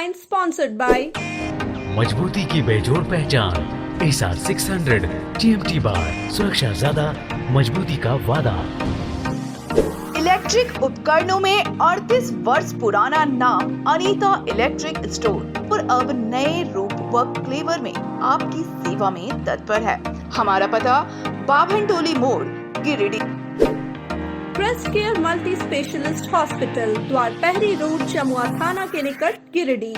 headline sponsored by मजबूती की बेजोड़ पहचान ASR 600 TMT बार, सुरक्षा ज्यादा, मजबूती का वादा। इलेक्ट्रिक उपकरणों में 38 वर्ष पुराना नाम अनीता इलेक्ट्रिक स्टोर और अब नए रूप व क्लेवर में आपकी सेवा में तत्पर है। हमारा पता बाभनटोली मोड़, Giridih. Crest care multi specialist hospital, द्वार पहरी रोड, चमुआ थाना के निकट, गिरिडीह।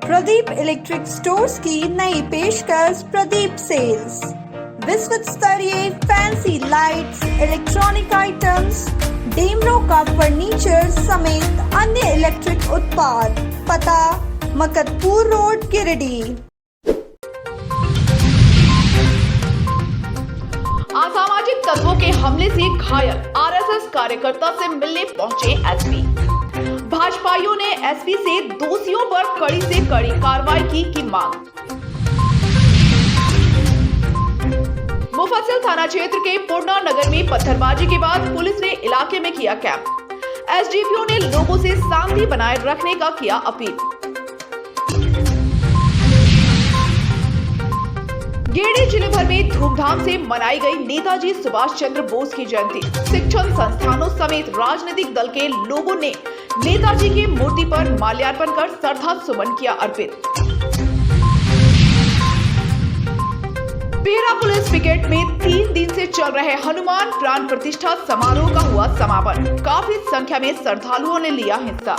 प्रदीप इलेक्ट्रिक स्टोर्स की नई पेशकश प्रदीप सेल्स। विश्व स्तरीय fancy lights, electronic items, Damro का फर्नीचर समेत अन्य इलेक्ट्रिक उत्पाद। पता मकतपुर रोड, गिरिडीह। असामाजिक तत्वों के हमले से घायल आरएसएस कार्यकर्ता से मिलने पहुंचे एसपी। भाजपाइयों ने एसपी से दोषियों पर कड़ी से कड़ी कार्रवाई की मांग। मुफस्सिल थाना क्षेत्र के पूर्णा नगर में पत्थरबाजी के बाद पुलिस ने इलाके में किया कैंप। एसडीपीओ ने लोगों से शांति बनाए रखने का किया अपील। गिरिडीह जिले भर में धूमधाम से मनाई गई नेताजी सुभाष चंद्र बोस की जयंती। शिक्षण संस्थानों समेत राजनीतिक दल के लोगों ने नेताजी की मूर्ति पर माल्यार्पण कर श्रद्धा सुमन किया अर्पित। बेरा पुलिस पिकेट में 3 दिन से चल रहे हनुमान प्राण प्रतिष्ठा समारोह का हुआ समापन। काफी संख्या में श्रद्धालुओं ने लिया हिस्सा।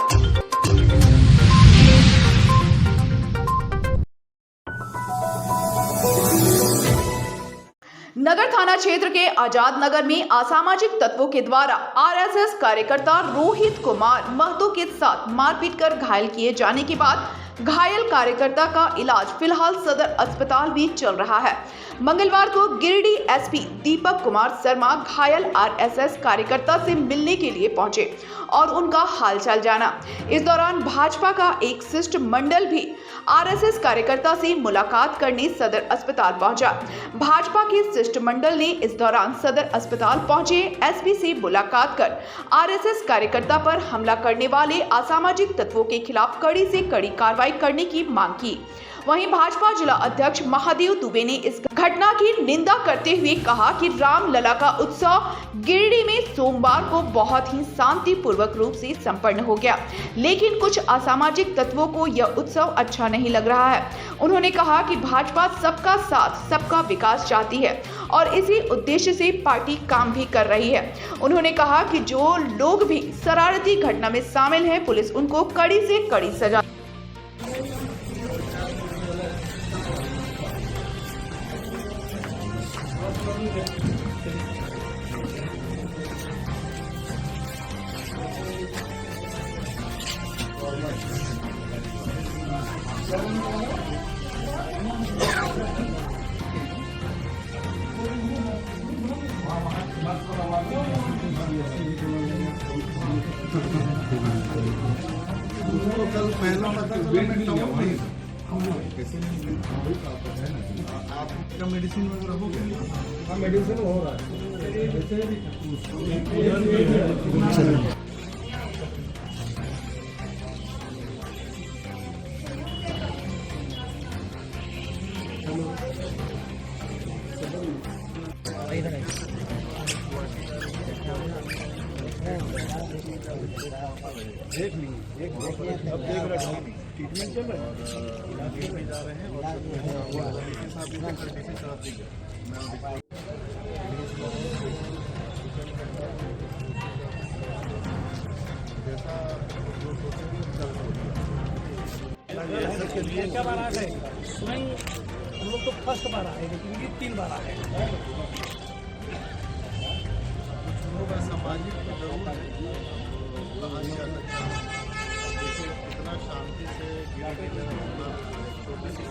नगर थाना क्षेत्र के आजाद नगर में असामाजिक तत्वों के द्वारा आरएसएस कार्यकर्ता रोहित कुमार महतो के साथ मारपीट कर घायल किए जाने के बाद घायल कार्यकर्ता का इलाज फिलहाल सदर अस्पताल भी चल रहा है। मंगलवार को गिरिडीह एसपी दीपक कुमार शर्मा घायल आरएसएस कार्यकर्ता से मिलने के लिए पहुंचे और उनका हालचाल जाना। इस दौरान भाजपा का एक शिष्टमंडल भी आरएसएस कार्यकर्ता से मुलाकात करने सदर अस्पताल पहुंचा। भाजपा के शिष्टमंडल ने इस दौरान सदर अस्पताल पहुंचे एसपी से मुलाकात कर आरएसएस कार्यकर्ता पर हमला करने वाले असामाजिक तत्वों के खिलाफ कड़ी से कड़ी कार्रवाई करने की मांग की। वहीं भाजपा जिला अध्यक्ष महादेव दुबे ने इस घटना की निंदा करते हुए कहा कि रामलला का उत्सव गिरिडीह में सोमवार को बहुत ही शांतिपूर्वक रूप से संपन्न हो गया, लेकिन कुछ असामाजिक तत्वों को यह उत्सव अच्छा नहीं लग रहा है। उन्होंने कहा कि भाजपा सबका साथ सबका विकास चाहती है और इसी उद्देश्य से पार्टी काम भी कर रही है। उन्होंने कहा कि जो लोग भी शरारती घटना में शामिल हैं, पुलिस उनको कड़ी से कड़ी सजा। कल पहला वेट भी लिया वही आपका मेडिसिन वगैरह हो गया? हाँ, मेडिसिन हो रहा है। देख लीजिए, अब देख रहे हैं ट्रीटमेंट चल रहा है, इलाके में जा रहे हैं और क्या बार आ गए? नहीं, हम लोग तो फर्स्ट बार आए, लेकिन ये 3 बार आए। सामाजिक जरूर इतना शांति से छोटी सी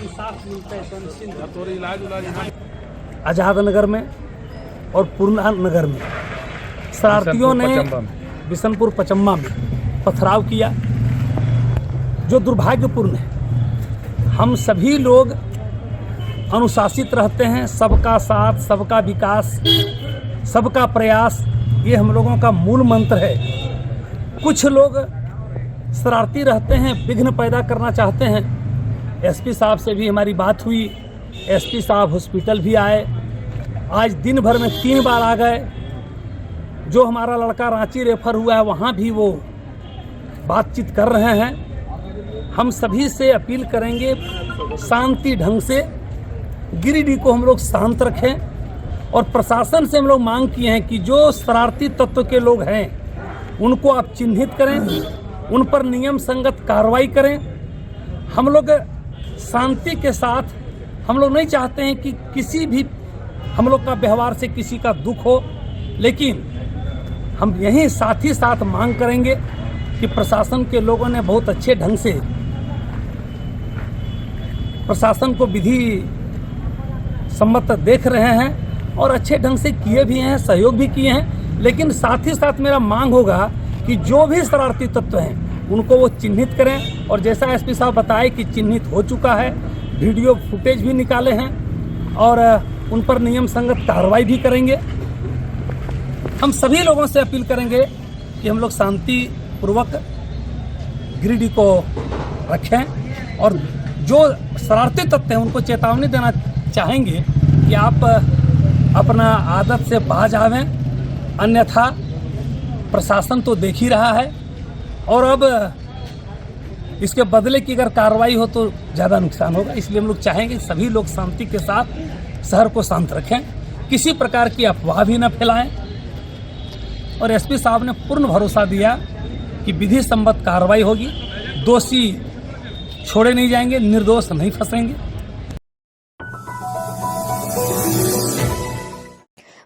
इंसाफ मिलता है, तो इलाज आजाद नगर में और पूर्णा नगर में शरारतियों ने बिशनपुर पचम्मा में पथराव किया, जो दुर्भाग्यपूर्ण है। हम सभी लोग अनुशासित रहते हैं। सबका साथ, सबका विकास, सबका प्रयास, ये हम लोगों का मूल मंत्र है। कुछ लोग शरारती रहते हैं, विघ्न पैदा करना चाहते हैं। एसपी साहब से भी हमारी बात हुई, एसपी साहब हॉस्पिटल भी आए, आज दिन भर में 3 बार आ गए। जो हमारा लड़का रांची रेफर हुआ है वहाँ भी वो बातचीत कर रहे हैं। हम सभी से अपील करेंगे शांति ढंग से गिरिडीह को हम लोग शांत रखें। और प्रशासन से हम लोग मांग किए हैं कि जो शरारती तत्व के लोग हैं उनको आप चिन्हित करें, उन पर नियम संगत कार्रवाई करें। हम लोग शांति के साथ, हम लोग नहीं चाहते हैं कि किसी भी हम लोग का व्यवहार से किसी का दुख हो, लेकिन हम यही साथ ही साथ मांग करेंगे कि प्रशासन के लोगों ने बहुत अच्छे ढंग से प्रशासन को विधि सम्मत देख रहे हैं और अच्छे ढंग से किए भी हैं, सहयोग भी किए हैं। लेकिन साथ ही साथ मेरा मांग होगा कि जो भी शरारती तत्व हैं उनको वो चिन्हित करें। और जैसा एसपी साहब बताए कि चिन्हित हो चुका है, वीडियो फुटेज भी निकाले हैं और उन पर नियम संगत कार्रवाई भी करेंगे। हम सभी लोगों से अपील करेंगे कि हम लोग शांति पूर्वक गिरिडीह को रखें और जो शरारती तत्व हैं उनको चेतावनी देना चाहेंगे कि आप अपना आदत से बाज आवें, अन्यथा प्रशासन तो देख ही रहा है और अब इसके बदले की अगर कार्रवाई हो तो ज़्यादा नुकसान होगा। इसलिए हम लोग चाहेंगे सभी लोग शांति के साथ शहर को शांत रखें, किसी प्रकार की अफवाह भी न फैलाएं। और एसपी साहब ने पूर्ण भरोसा दिया कि विधि सम्मत कार्रवाई होगी, दोषी छोड़े नहीं जाएंगे, निर्दोष नहीं फंसेंगे।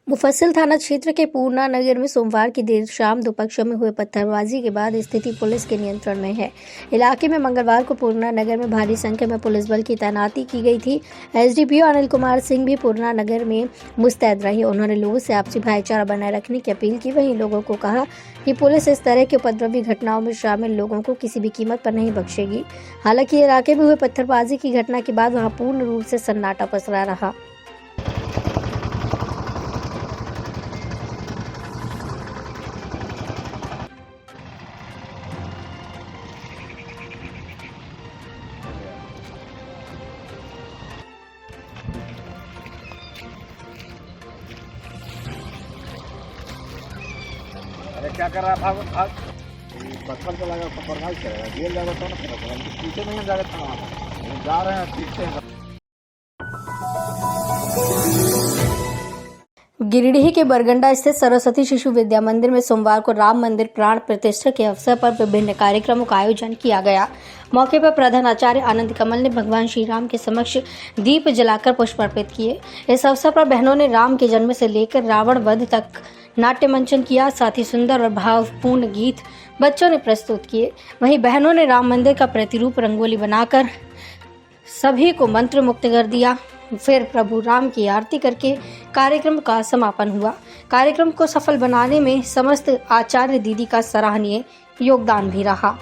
मुफस्सिल थाना क्षेत्र के पूर्णा नगर में सोमवार की देर शाम दो पक्षों में हुए पत्थरबाजी के बाद स्थिति पुलिस के नियंत्रण में है। इलाके में मंगलवार को पूर्णा नगर में भारी संख्या में पुलिस बल की तैनाती की गई थी। एसडीपीओ अनिल कुमार सिंह भी पूर्णा नगर में मुस्तैद रहे। उन्होंने लोगों से आपसी भाईचारा बनाए रखने की अपील की। वहीं लोगों को कहा कि पुलिस इस तरह की उपद्रवी घटनाओं में शामिल लोगों को किसी भी कीमत पर नहीं बख्शेगी। हालांकि इलाके में हुए पत्थरबाजी की घटना के बाद वहाँ पूर्ण रूप से सन्नाटा पसरा रहा। अरे क्या कर रहा है? भाग पत्थर चलाएगा, बर्बाद करेगा, जेल जाएगा तो ना पता चला। पीछे नहीं जाएगा थाना, जा रहे हैं पीछे। गिरिडीह के बरगंडा स्थित सरस्वती शिशु विद्या मंदिर में सोमवार को राम मंदिर प्राण प्रतिष्ठा के अवसर पर विभिन्न कार्यक्रमों का आयोजन किया गया। मौके पर प्रधान आचार्य आनंद कमल ने भगवान श्री राम के समक्ष दीप जलाकर पुष्प अर्पित किए। इस अवसर पर बहनों ने राम के जन्म से लेकर रावण वध तक नाट्य मंचन किया। साथ ही सुंदर और भावपूर्ण गीत बच्चों ने प्रस्तुत किए। वहीं बहनों ने राम मंदिर का प्रतिरूप रंगोली बनाकर सभी को मंत्र मुक्त कर दिया। फिर प्रभु राम की आरती करके कार्यक्रम का समापन हुआ। कार्यक्रम को सफल बनाने में समस्त आचार्य दीदी का सराहनीय योगदान भी रहा।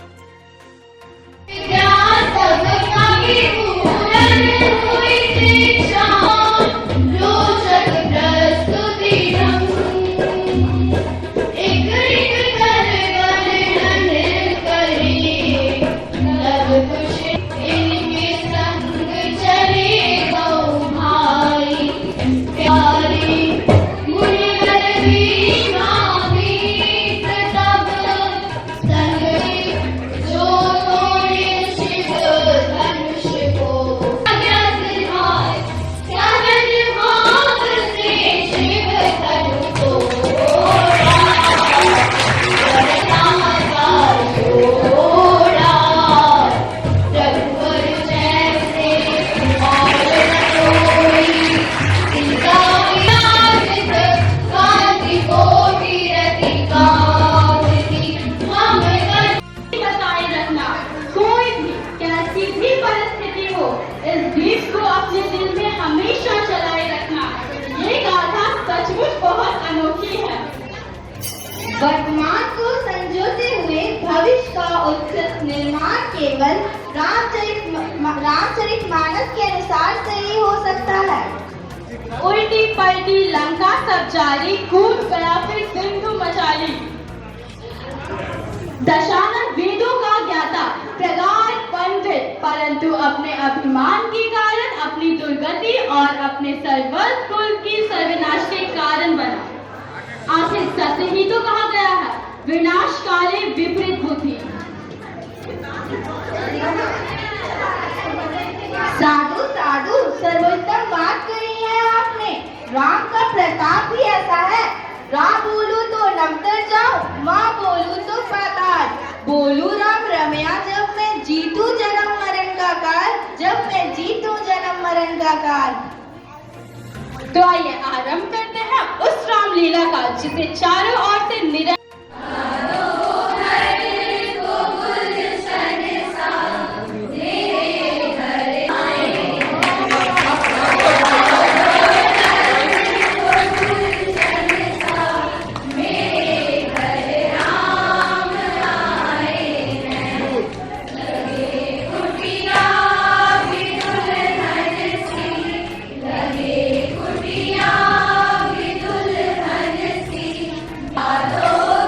वर्तमान को संजोते हुए भविष्य का उत्कृष्ट निर्माण केवल रामचरित रामचरितमानस के अनुसार से ही हो सकता है। उल्टी पलटी लंका सब जारी, कूद गया फिर सिंधु मचाली। दशानन वेदों का ज्ञाता, प्रगाढ़ पंडित, परंतु अपने अभिमान के कारण अपनी दुर्गति और अपने सर्वस्व कुल की सर्वनाश के कारण बना। आखिर सत्य ही तो कहा गया है, विनाश काले विपरीत बुद्धि। साधु साधु, सर्वोत्तम बात कही है आपने। राम का प्रताप भी ऐसा है, राम बोलू तो नमतर जाओ, माँ बोलू तो पाताल। बोलू राम रमया जब मैं जीतू जन्म मरण का काल, जब मैं जीतू जन्म मरण का काल। तो आइए आरंभ करते हैं उस रामलीला का जिसे चारों ओर से निरंतर साधु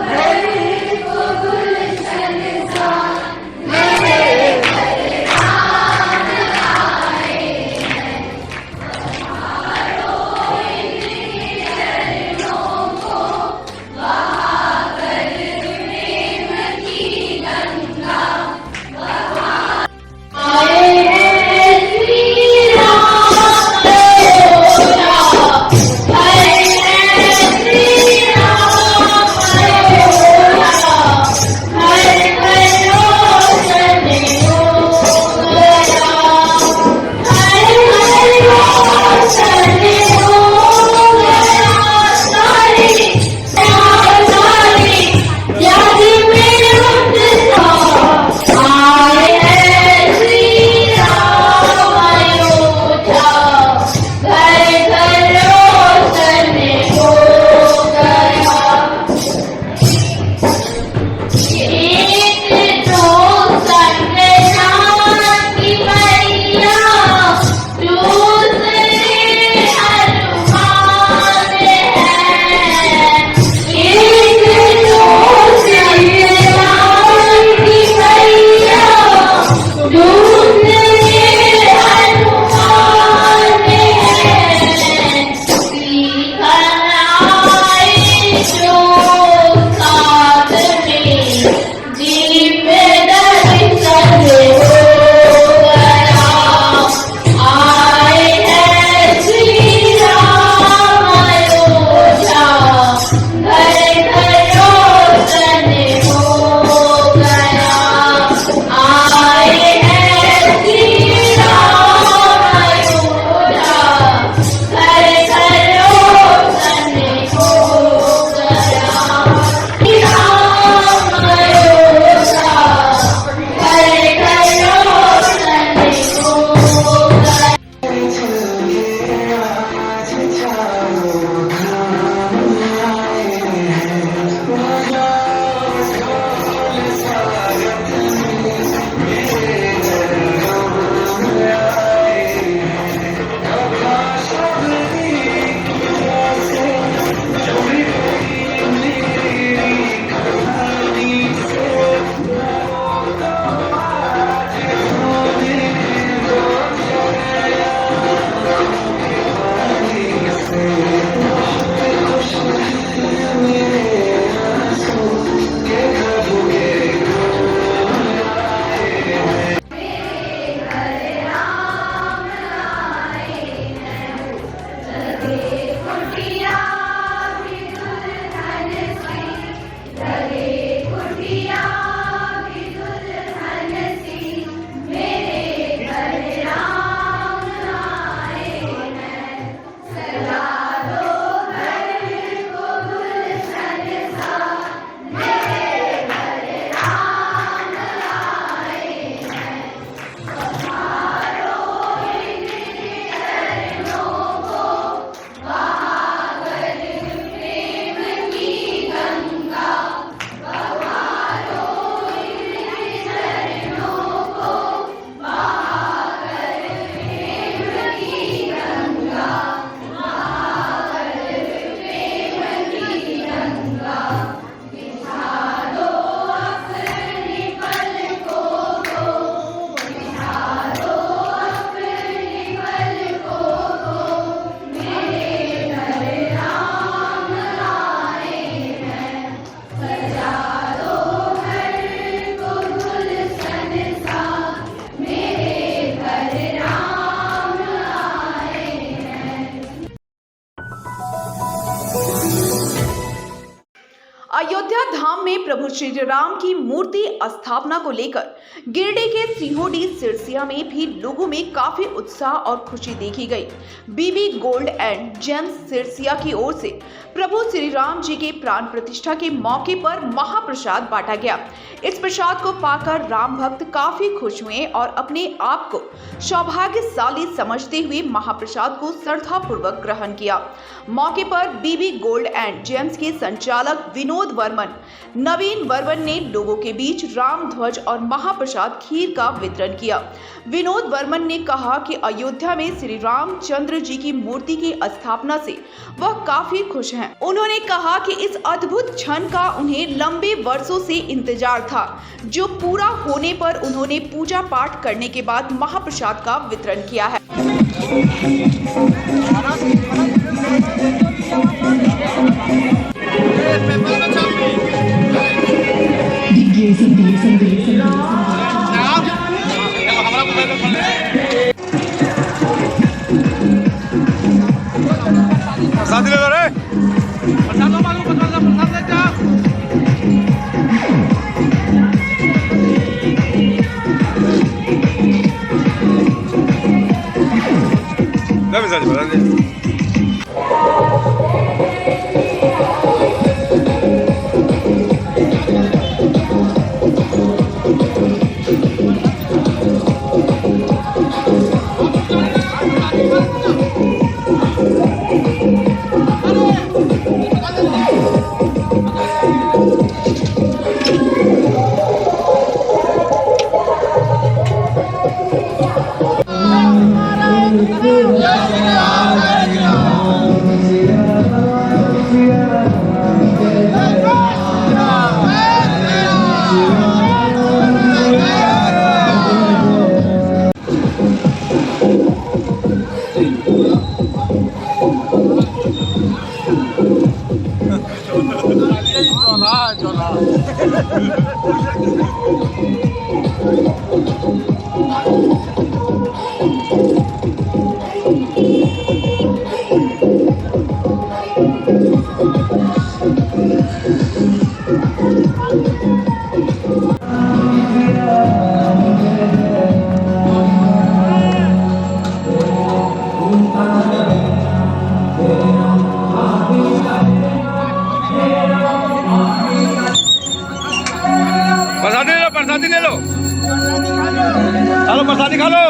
श्री राम की मूर्ति स्थापना को लेकर गिरिडीह के सिहोडी सिरसिया में भी लोगों में काफी उत्साह और खुशी देखी गई। बीबी गोल्ड एंड जेम्स सिरसिया की ओर से प्रभु श्री राम जी के प्राण प्रतिष्ठा के मौके पर महाप्रसाद बांटा गया। इस प्रसाद को पाकर राम भक्त काफी खुश हुए और अपने आप को सौभाग्यशाली समझते हुए महाप्रसाद को श्रद्धापूर्वक ग्रहण किया। मौके पर बीबी गोल्ड एंड जेम्स के संचालक विनोद वर्मन नवीन वर्मन ने लोगों के बीच राम ध्वज और महाप्रसाद खीर का वितरण किया। विनोद वर्मन ने कहा कि अयोध्या में श्री रामचंद्र जी की मूर्ति की स्थापना से वह काफी खुश हैं। उन्होंने कहा कि इस अद्भुत क्षण का उन्हें लंबे वर्षों से इंतजार था, जो पूरा होने पर उन्होंने पूजा पाठ करने के बाद महाप्रसाद का वितरण किया है। प्रसाद ले लो रे, प्रसाद लो मालूम प्रसाद ले जा। ले प्रसाद ले। प्रसादी ले लो, चलो प्रसादी खा लो।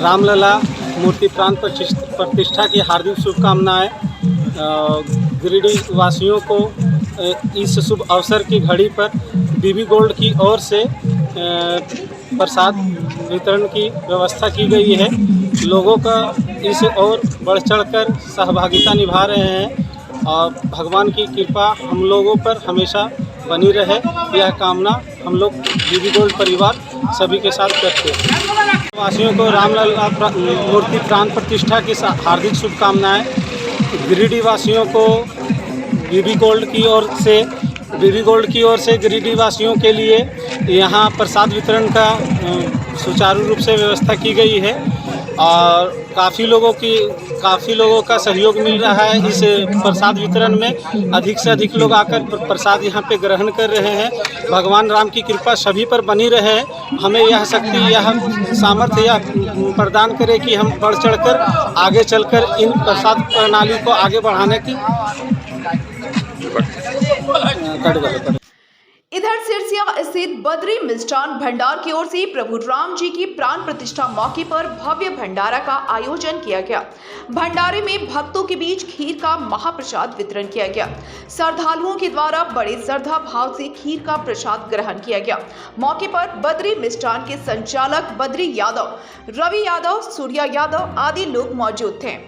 रामलला मूर्ति प्राण प्रतिष्ठा की हार्दिक शुभकामनाएं। गिरिडीह वासियों को इस शुभ अवसर की घड़ी पर बीबी गोल्ड की ओर से प्रसाद वितरण की व्यवस्था की गई है। लोगों का इस ओर बढ़ चढ़कर सहभागिता निभा रहे हैं और भगवान की कृपा हम लोगों पर हमेशा बनी रहे, यह कामना हम लोग बीबी गोल्ड परिवार सभी के साथ करते हैं। वासियों को रामलला मूर्ति प्राण प्रतिष्ठा की हार्दिक शुभकामनाएं। गिरिडीह वासियों को बीबी गोल्ड की ओर से गिरिडीह वासियों के लिए यहाँ प्रसाद वितरण का सुचारू रूप से व्यवस्था की गई है और काफ़ी लोगों का सहयोग मिल रहा है इस प्रसाद वितरण में। अधिक से अधिक लोग आकर प्रसाद यहाँ पे ग्रहण कर रहे हैं। भगवान राम की कृपा सभी पर बनी रहे। हमें यह शक्ति, यह सामर्थ्य यह प्रदान करे कि हम बढ़ चढ़कर आगे चलकर इन प्रसाद प्रणाली को आगे बढ़ाने की इधर सिरसिया स्थित बद्री मिष्ठान भंडार की ओर से प्रभु राम जी की प्राण प्रतिष्ठा मौके पर भव्य भंडारा का आयोजन किया गया। भंडारे में भक्तों के बीच खीर का महाप्रसाद वितरण किया गया। श्रद्धालुओं के द्वारा बड़े श्रद्धा भाव से खीर का प्रसाद ग्रहण किया गया। मौके पर बद्री मिष्ठान के संचालक बद्री यादव, रवि यादव, सूर्या यादव आदि लोग मौजूद थे।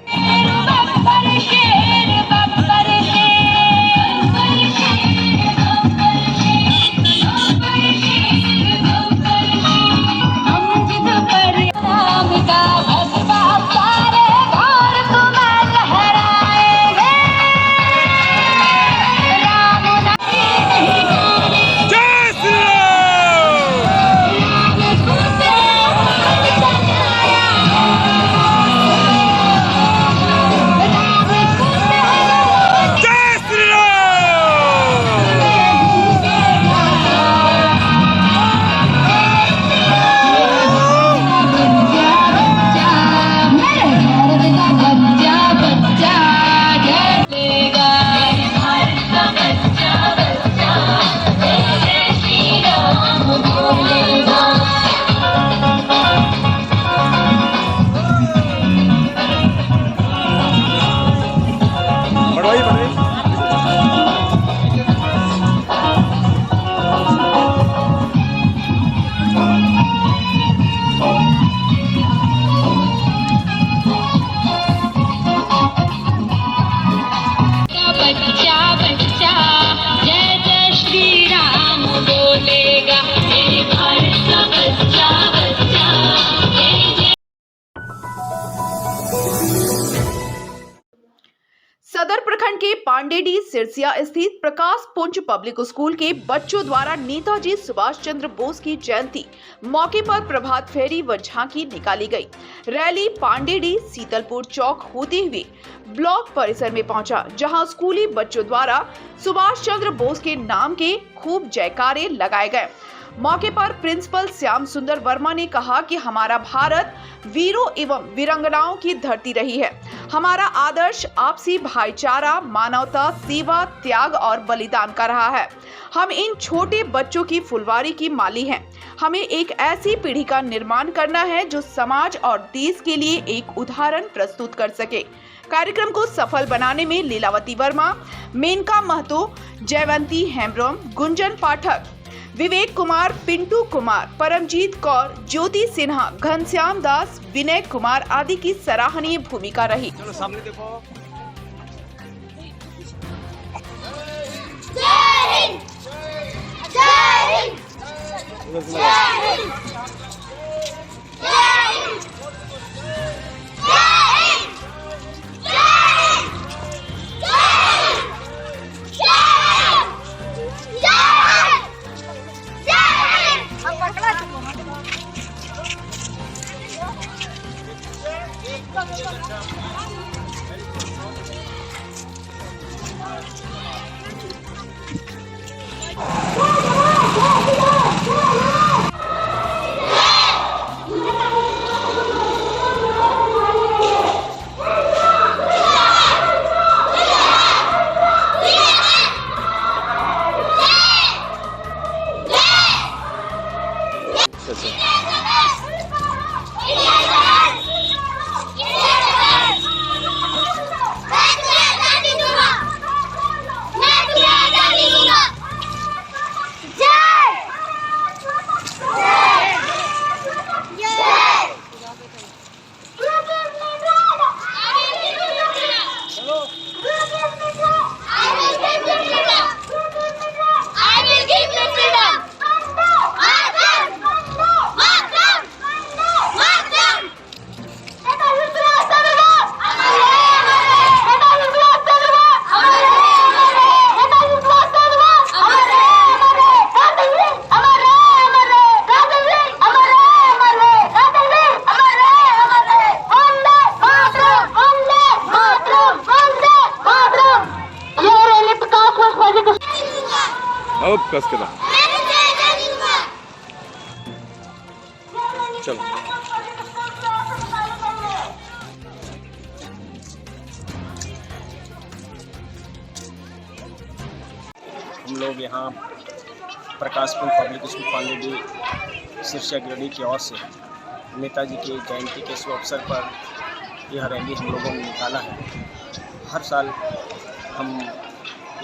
सदर प्रखंड के पांडेडी सिरसिया स्थित प्रकाश पुंज पब्लिक स्कूल के बच्चों द्वारा नेताजी सुभाष चंद्र बोस की जयंती मौके पर प्रभात फेरी व झांकी निकाली गई। रैली पांडेडी सीतलपुर चौक होते हुए ब्लॉक परिसर में पहुंचा, जहां स्कूली बच्चों द्वारा सुभाष चंद्र बोस के नाम के खूब जयकारे लगाए गए। मौके पर प्रिंसिपल श्याम सुंदर वर्मा ने कहा कि हमारा भारत वीरों एवं वीरांगनाओं की धरती रही है। हमारा आदर्श आपसी भाईचारा, मानवता, सेवा, त्याग और बलिदान का रहा है। हम इन छोटे बच्चों की फुलवारी की माली हैं। हमें एक ऐसी पीढ़ी का निर्माण करना है जो समाज और देश के लिए एक उदाहरण प्रस्तुत कर सके। कार्यक्रम को सफल बनाने में लीलावती वर्मा, मेनका महतो, जयवंती हेम्ब्रम, गुंजन पाठक, विवेक कुमार, पिंटू कुमार, परमजीत कौर, ज्योति सिन्हा, घनश्याम दास, विनय कुमार आदि की सराहनीय भूमिका रही। चलो सामने देखो। जय हिंद, जय हिंद, जय हिंद, जय हिंद, जय हिंद, अब कस के दा चलो। हम लोग यहाँ प्रकाशपुर पब्लिक स्कूल पांडेडी सिरसा गिरडी की ओर से नेताजी की जयंती के शुभ अवसर पर यह रैली हम लोगों ने निकाला है। हर साल हम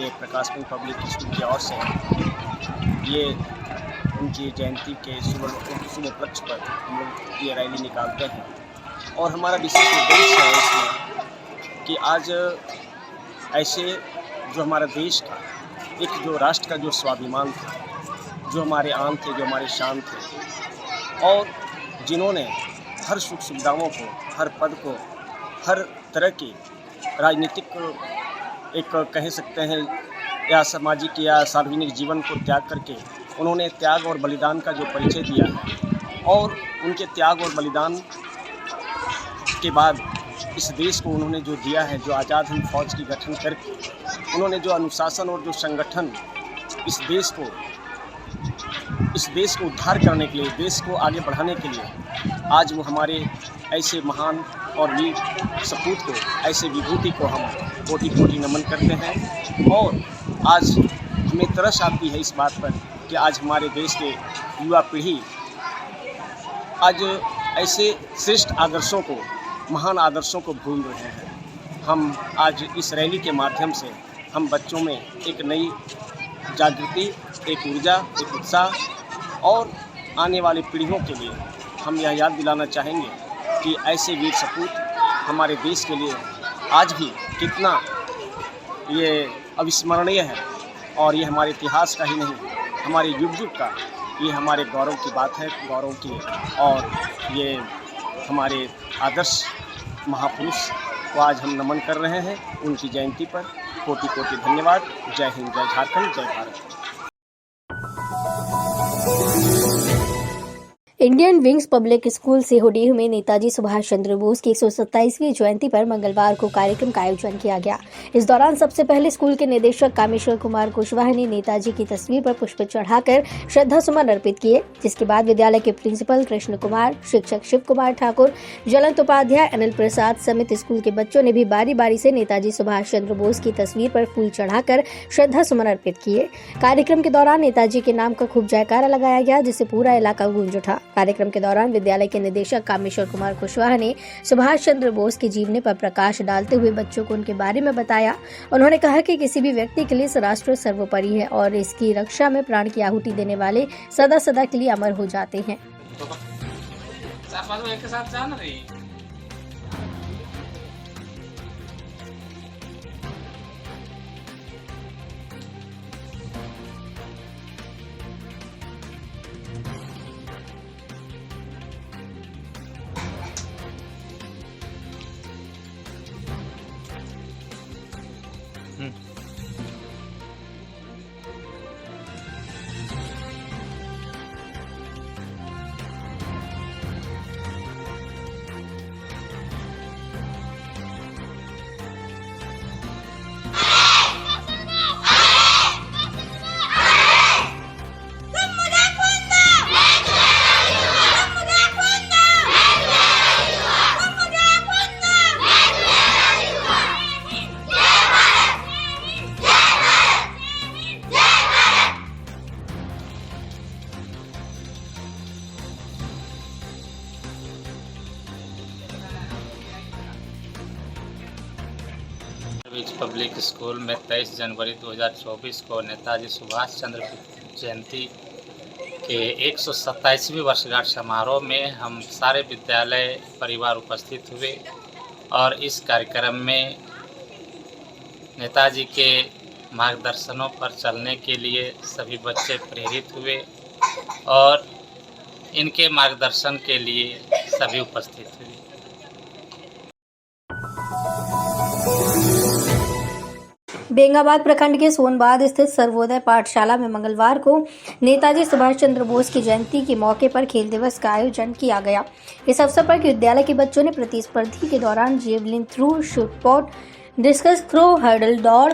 ये प्रकाशपुर पब्लिक स्कूल की ओर से ये उनकी जयंती के शुभ उपलक्ष्य पर हम लोग ये रैली निकालते हैं और हमारा विशेष उद्देश्य है इसमें कि आज ऐसे जो हमारा देश का एक जो राष्ट्र का जो स्वाभिमान था, जो हमारे आन थे, जो हमारे शान थे और जिन्होंने हर सुख सुविधाओं को, हर पद को, हर तरह की राजनीतिक एक कह सकते हैं या सामाजिक या सार्वजनिक जीवन को त्याग करके उन्होंने त्याग और बलिदान का जो परिचय दिया है और उनके त्याग और बलिदान के बाद इस देश को उन्होंने जो दिया है, जो आज़ाद हिंद फौज की गठन करके उन्होंने जो अनुशासन और जो संगठन इस देश को उद्धार करने के लिए, देश को आगे बढ़ाने के लिए आज वो हमारे ऐसे महान और वीर सपूत को, ऐसे विभूति को हम कोटि कोटि नमन करते हैं। और आज हमें तरस आती है इस बात पर कि आज हमारे देश के युवा पीढ़ी आज ऐसे श्रेष्ठ आदर्शों को, महान आदर्शों को भूल रहे हैं। हम आज इस रैली के माध्यम से हम बच्चों में एक नई जागृति, एक ऊर्जा, एक उत्साह और आने वाली पीढ़ियों के लिए हम यह याद दिलाना चाहेंगे कि ऐसे वीर सपूत हमारे देश के लिए आज भी कितना ये अविस्मरणीय है और ये हमारे इतिहास का ही नहीं, हमारे युग युग का ये हमारे गौरव की बात है, गौरव की। और ये हमारे आदर्श महापुरुष को आज हम नमन कर रहे हैं उनकी जयंती पर। कोटि कोटि धन्यवाद। जय हिंद, जय झारखंड, जय Bharat. Indian wings public school Sihodih में नेताजी सुभाष चंद्र बोस की 127वीं जयंती पर मंगलवार को कार्यक्रम का आयोजन किया गया। इस दौरान सबसे पहले स्कूल के निदेशक कामेश्वर कुमार कुशवाहा ने नेताजी की तस्वीर पर पुष्प चढ़ाकर श्रद्धा सुमन अर्पित किए, जिसके बाद विद्यालय के प्रिंसिपल कृष्ण कुमार, शिक्षक शिव कुमार ठाकुर, जयंत उपाध्याय, अनिल प्रसाद समेत स्कूल के बच्चों ने भी बारी बारी से नेताजी सुभाष चंद्र बोस की तस्वीर पर फूल चढ़ाकर श्रद्धा सुमन अर्पित किए। कार्यक्रम के दौरान नेताजी के नाम का खूब जयकारा लगाया गया, जिससे पूरा इलाका गूंज उठा। कार्यक्रम के दौरान विद्यालय के निदेशक कामेश्वर कुमार कुशवाहा ने सुभाष चंद्र बोस के जीवनी पर प्रकाश डालते हुए बच्चों को उनके बारे में बताया। उन्होंने कहा कि किसी भी व्यक्ति के लिए राष्ट्र सर्वोपरि है और इसकी रक्षा में प्राण की आहुति देने वाले सदा सदा के लिए अमर हो जाते हैं। पब्लिक स्कूल में 23 जनवरी 2024 को नेताजी सुभाष चंद्र जयंती के 127वीं वर्षगांठ समारोह में हम सारे विद्यालय परिवार उपस्थित हुए और इस कार्यक्रम में नेताजी के मार्गदर्शनों पर चलने के लिए सभी बच्चे प्रेरित हुए और इनके मार्गदर्शन के लिए सभी उपस्थित हुए। बेंगाबाद प्रखंड के सोनबाद स्थित सर्वोदय पाठशाला में मंगलवार को नेताजी सुभाष चंद्र बोस की जयंती के मौके पर खेल दिवस का आयोजन किया गया। इस अवसर पर विद्यालय के बच्चों ने प्रतिस्पर्धी के दौरान javelin throw, shoot put, discus throw, hurdle दौड़,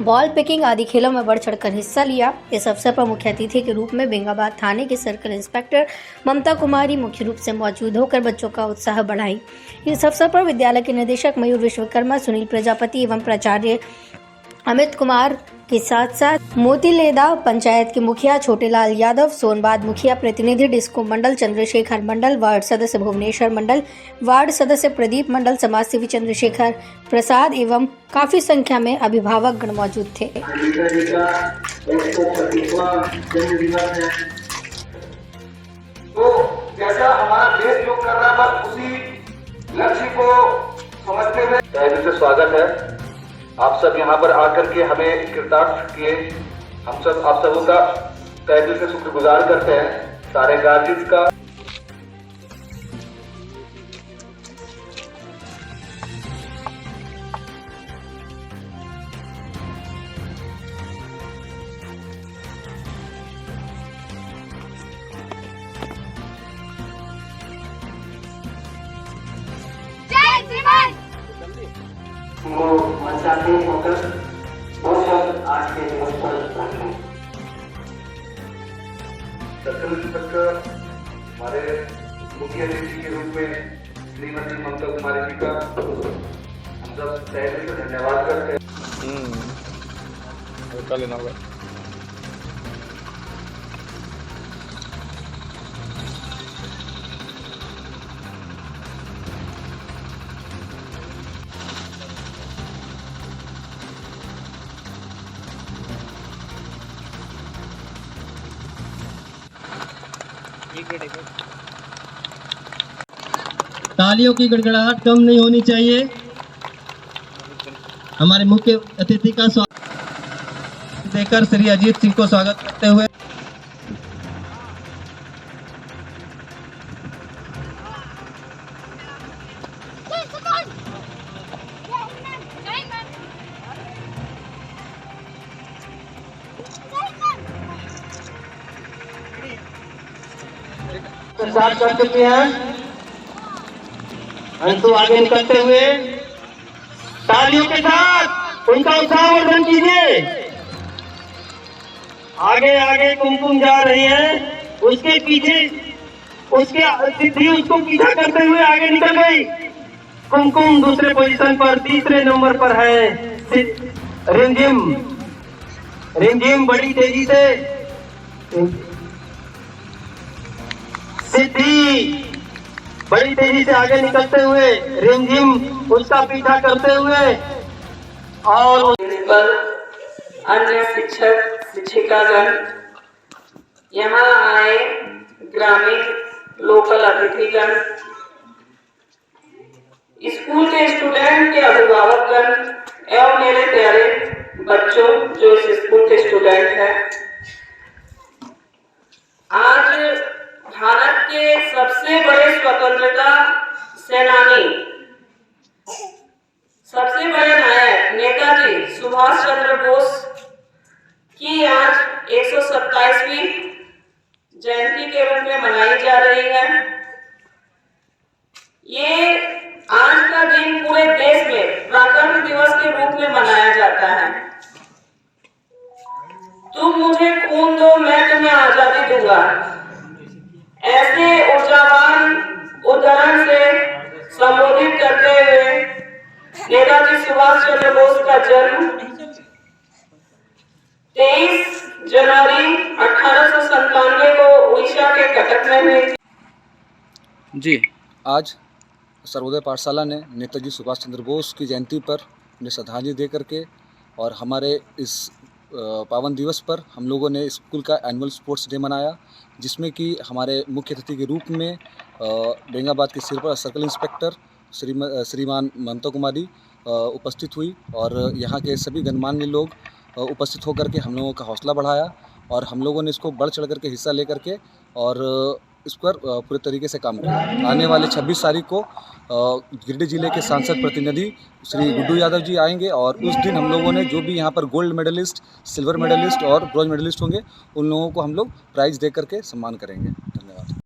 बॉल पिकिंग आदि खेलों में बढ़ चढ़कर हिस्सा लिया। इस अवसर पर मुख्य अतिथि के रूप में बेंगाबाद थाने के सर्कल इंस्पेक्टर ममता कुमारी मुख्य रूप से मौजूद होकर बच्चों का उत्साह बढ़ाई। इस अवसर पर विद्यालय के निदेशक मयूर विश्वकर्मा, सुनील प्रजापति एवं प्राचार्य अमित कुमार के साथ साथ मोतीलेदा पंचायत के मुखिया छोटेलाल यादव, सोनबाद मुखिया प्रतिनिधि डिस्को मंडल चंद्रशेखर मंडल, वार्ड सदस्य भुवनेश्वर मंडल, वार्ड सदस्य प्रदीप मंडल, समाज सेवी चंद्रशेखर प्रसाद एवं काफी संख्या में अभिभावक गण मौजूद थे। तो जैसा हमारा देश योग कर रहा है, बस उसी लक्ष्य को समझते हुए तहे दिल से स्वागत है। आप सब यहाँ पर आकर के हमें कृतार्थ किए, हम सब आप सबों का तहे दिल से शुक्रगुजार करते हैं, सारे गार्जियंस का। वो मनसाते होकर वो सब आज के दिवस पर रखें। सर्कल इंस्पेक्टर हमारे मुख्य अतिथि के रूप में श्रीमती ममता कुमारी जी का हम सब तहे दिल से धन्यवाद करते हैं। लेना होगा। तालियों की गड़गड़ाहट कम नहीं होनी चाहिए। हमारे मुख्य अतिथि का स्वागत देकर श्री अजीत सिंह को स्वागत करते हुए प्रसाद कर चुके हैं। अंशु आगे निकलते हुए तालियों के साथ उनका उत्साहवर्धन कीजिए। आगे आगे कुमकुम जा रही है, उसके पीछे उसके सिद्धि उसको पीछा करते हुए आगे निकल गई। कुमकुम दूसरे पोजीशन पर, तीसरे नंबर पर है रिमझिम। रिमझिम बड़ी तेजी से, सिद्धि बड़ी तेजी से आगे निकलते हुए, रिमझिम उसका पीछा करते हुए। और पर अन्य शिक्षक शिक्षिकागण, यहाँ आए ग्रामीण लोकल अतिथिगण, स्कूल के स्टूडेंट के अभिभावकगण एवं मेरे प्यारे बच्चों जो इस स्कूल के स्टूडेंट हैं, आज भारत के सबसे बड़े स्वतंत्रता सेनानी, सबसे बड़े नायक नेताजी सुभाष चंद्र बोस की आज 127वीं जयंती के रूप में मनाई जा रही है। ये आज का दिन पूरे देश में पराक्रम दिवस के रूप में मनाया जाता है। तुम मुझे खून दो, मैं तुम्हें आजादी दूंगा, ऐसे ऊर्जावान उदाहरण से संबोधित करते हुए नेताजी सुभाष चंद्र बोस का जन्म 23 जनवरी 1897 को उड़ीसा के कटक में हुई। जी, आज सर्वोदय पाठशाला ने नेताजी सुभाष चंद्र बोस की जयंती पर उन्हें श्रद्धांजलि दे करके और हमारे इस पावन दिवस पर हम लोगों ने स्कूल का एनुअल स्पोर्ट्स डे मनाया, जिसमें कि हमारे मुख्य अतिथि के रूप में बेंगाबाद के सर्कल इंस्पेक्टर श्रीमान ममता कुमारी उपस्थित हुई और यहाँ के सभी गणमान्य लोग उपस्थित होकर के हम लोगों का हौसला बढ़ाया और हम लोगों ने इसको बढ़ चढ़ करके हिस्सा ले करके और इस पर पूरे तरीके से काम किया। आने वाले 26 तारीख को गिरिडीह जिले के सांसद प्रतिनिधि श्री गुड्डू यादव जी आएंगे और उस दिन हम लोगों ने जो भी यहाँ पर गोल्ड मेडलिस्ट, सिल्वर मेडलिस्ट और ब्रॉन्ज मेडलिस्ट होंगे, उन लोगों को हम लोग प्राइज़ दे करके सम्मान करेंगे। धन्यवाद।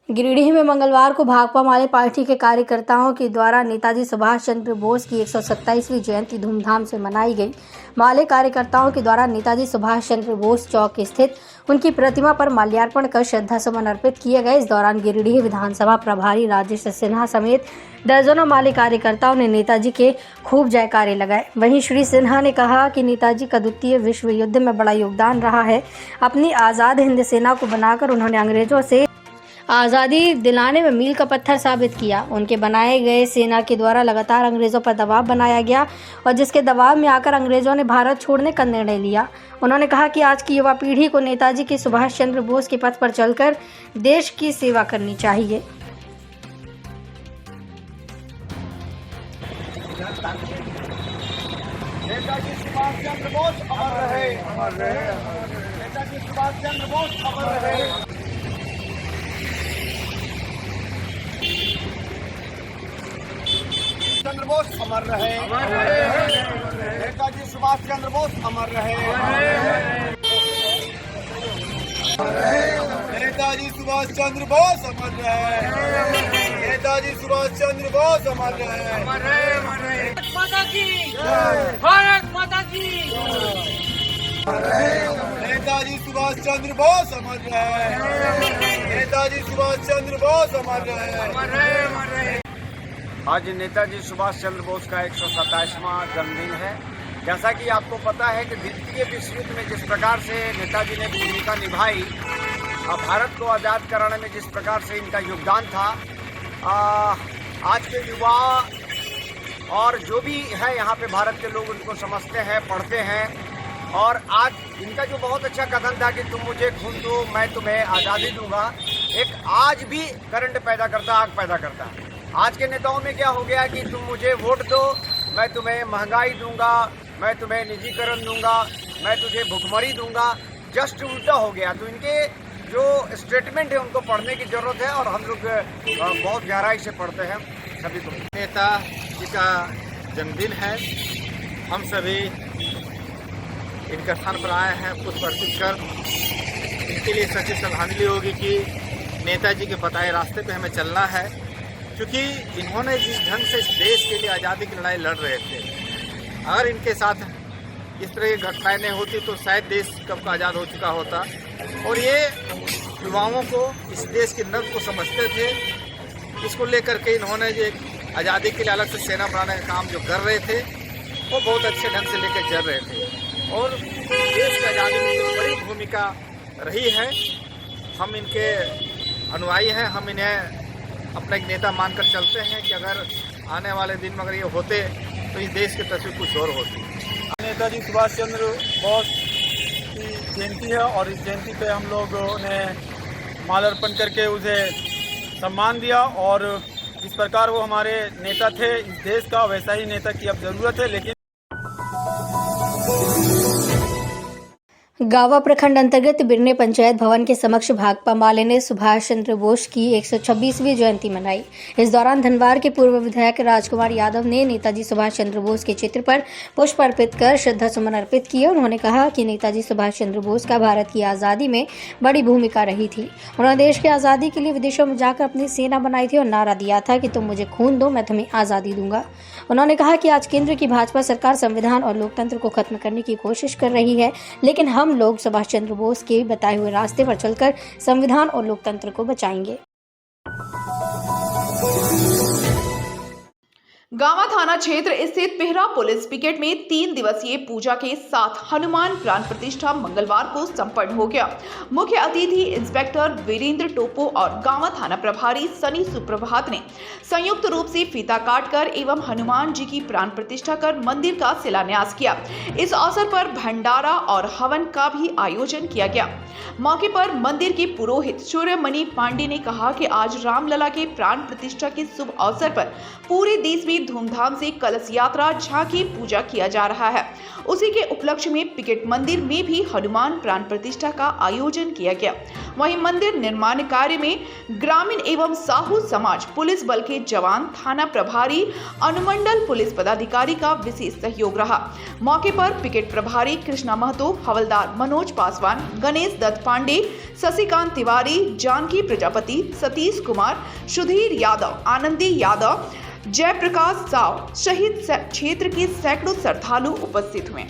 गिरिडीह में मंगलवार को भाकपा माले पार्टी के कार्यकर्ताओं के द्वारा नेताजी सुभाष चंद्र बोस की 127वीं जयंती धूमधाम से मनाई गई। माले कार्यकर्ताओं के द्वारा नेताजी सुभाष चंद्र बोस चौक स्थित उनकी प्रतिमा पर माल्यार्पण कर श्रद्धा सुमन अर्पित किए गए। इस दौरान गिरिडीह विधानसभा प्रभारी राजेश सिन्हा समेत दर्जनों माले कार्यकर्ताओं ने नेताजी के खूब जयकारे लगाए। वहीं श्री सिन्हा ने कहा कि नेताजी का द्वितीय विश्व युद्ध में बड़ा योगदान रहा है। अपनी आज़ाद हिंद सेना को बनाकर उन्होंने अंग्रेजों से आज़ादी दिलाने में मील का पत्थर साबित किया। उनके बनाए गए सेना के द्वारा लगातार अंग्रेजों पर दबाव बनाया गया और जिसके दबाव में आकर अंग्रेजों ने भारत छोड़ने का निर्णय लिया। उन्होंने कहा कि आज की युवा पीढ़ी को नेताजी के सुभाष चंद्र बोस के पथ पर चलकर देश की सेवा करनी चाहिए। नेताजी सुभाष चंद्र बोस अमर रहे, अमर रहे। नेताजी सुभाष चंद्र बोस अमर रहे। चंद्र बोस अमर रहे, अमर रहे। नेताजी सुभाष चंद्र बोस अमर रहे, नेताजी सुभाष चंद्र बोस अमर रहे। नेताजी सुभाष चंद्र बोस अमर रहे, भारत माता की, भारत माता की। नेताजी सुभाष चंद्र बोस अमर रहे, नेताजी सुभाष चंद्र बोस अमर रहे। आज नेताजी सुभाष चंद्र बोस का 127वां जन्मदिन है। जैसा कि आपको पता है कि द्वितीय विश्व युद्ध में जिस प्रकार से नेताजी ने भूमिका निभाई, भारत को आज़ाद कराने में जिस प्रकार से इनका योगदान था, आज के युवा और जो भी है यहाँ पे भारत के लोग उनको समझते हैं, पढ़ते हैं। और आज इनका जो बहुत अच्छा कथन था कि तुम मुझे खून दो मैं तुम्हें आज़ादी दूंगा, एक आज भी करंट पैदा करता, आग पैदा करता है। आज के नेताओं में क्या हो गया कि तुम मुझे वोट दो मैं तुम्हें महंगाई दूंगा, मैं तुम्हें निजीकरण दूंगा, मैं तुझे भुखमरी दूंगा। जस्ट उल्टा हो गया। तो इनके जो स्टेटमेंट है उनको पढ़ने की ज़रूरत है और हम लोग बहुत गहराई से पढ़ते हैं सभी को। नेता जी का जन्मदिन है, हम सभी इनके स्थान पर आए हैं पुष्प अर्पित कर। इनके लिए सच्ची श्रद्धांजलि होगी कि नेताजी के बताए रास्ते पे हमें चलना है, क्योंकि इन्होंने जिस ढंग से इस देश के लिए आज़ादी की लड़ाई लड़ रहे थे, अगर इनके साथ इस तरह की घटनाएं नहीं होती तो शायद देश कब का आज़ाद हो चुका होता। और ये युवाओं को इस देश की नब्ज़ को समझते थे। इसको लेकर के इन्होंने जो एक आज़ादी के लिए अलग से सेना बनाने का काम जो कर रहे थे वो बहुत अच्छे ढंग से लेकर चल रहे थे और देश की आज़ादी में जो बड़ी भूमिका रही है। हम इनके अनुयायी हैं, हम इन्हें अपना एक नेता मानकर चलते हैं कि अगर आने वाले दिन में अगर ये होते तो इस देश की तस्वीर कुछ और होती। नेताजी सुभाष चंद्र बोस की जयंती है और इस जयंती पे हम लोगों ने माल्यार्पण करके उसे सम्मान दिया और जिस प्रकार वो हमारे नेता थे इस देश का, वैसा ही नेता की अब ज़रूरत है। लेकिन गावा प्रखंड अंतर्गत बिरने पंचायत भवन के समक्ष भाकपा माले ने सुभाष चंद्र बोस की 126वीं जयंती मनाई। इस दौरान धनवार के पूर्व विधायक राजकुमार यादव ने नेताजी सुभाष चंद्र बोस के चित्र पर पुष्प अर्पित कर श्रद्धा सुमन अर्पित किए। उन्होंने कहा कि नेताजी सुभाष चंद्र बोस का भारत की आज़ादी में बड़ी भूमिका रही थी। उन्होंने देश की आज़ादी के लिए विदेशों में जाकर अपनी सेना बनाई थी और नारा दिया था कि तुम मुझे खून दो मैं तुम्हें आज़ादी दूंगा। उन्होंने कहा कि आज केंद्र की भाजपा सरकार संविधान और लोकतंत्र को खत्म करने की कोशिश कर रही है, लेकिन हम लोग सुभाष चंद्र बोस के बताए हुए रास्ते पर चलकर संविधान और लोकतंत्र को बचाएंगे। गांवा थाना क्षेत्र स्थित पिहरा पुलिस पिकेट में 3 दिवसीय पूजा के साथ हनुमान प्राण प्रतिष्ठा मंगलवार को संपन्न हो गया। मुख्य अतिथि इंस्पेक्टर वीरेंद्र टोपो और गांवा थाना प्रभारी सनी सुप्रभात ने संयुक्त रूप से फीता काटकर एवं हनुमान जी की प्राण प्रतिष्ठा कर मंदिर का शिलान्यास किया। इस अवसर पर भंडारा और हवन का भी आयोजन किया गया। मौके पर मंदिर के पुरोहित सूर्यमणि पांडे ने कहा कि आज रामलला के प्राण प्रतिष्ठा के शुभ अवसर पर पूरे देश में धूमधाम से कलश यात्रा, झांकी, पूजा किया जा रहा है। उसी के उपलक्ष्य में पिकेट मंदिर में भी हनुमान प्राण प्रतिष्ठा का आयोजन किया गया। वहीं मंदिर निर्माण कार्य में ग्रामीण एवं साहू समाज, पुलिस बल के जवान, थाना प्रभारी, अनुमंडल पुलिस पदाधिकारी का विशेष सहयोग रहा। मौके पर पिकेट प्रभारी कृष्णा महतो, हवलदार मनोज पासवान, गणेश दत्त पांडे, शशिकांत तिवारी, जानकी प्रजापति, सतीश कुमार, सुधीर यादव, आनंदी यादव, जयप्रकाश साव सहित क्षेत्र के सैकड़ों श्रद्धालु उपस्थित हुए।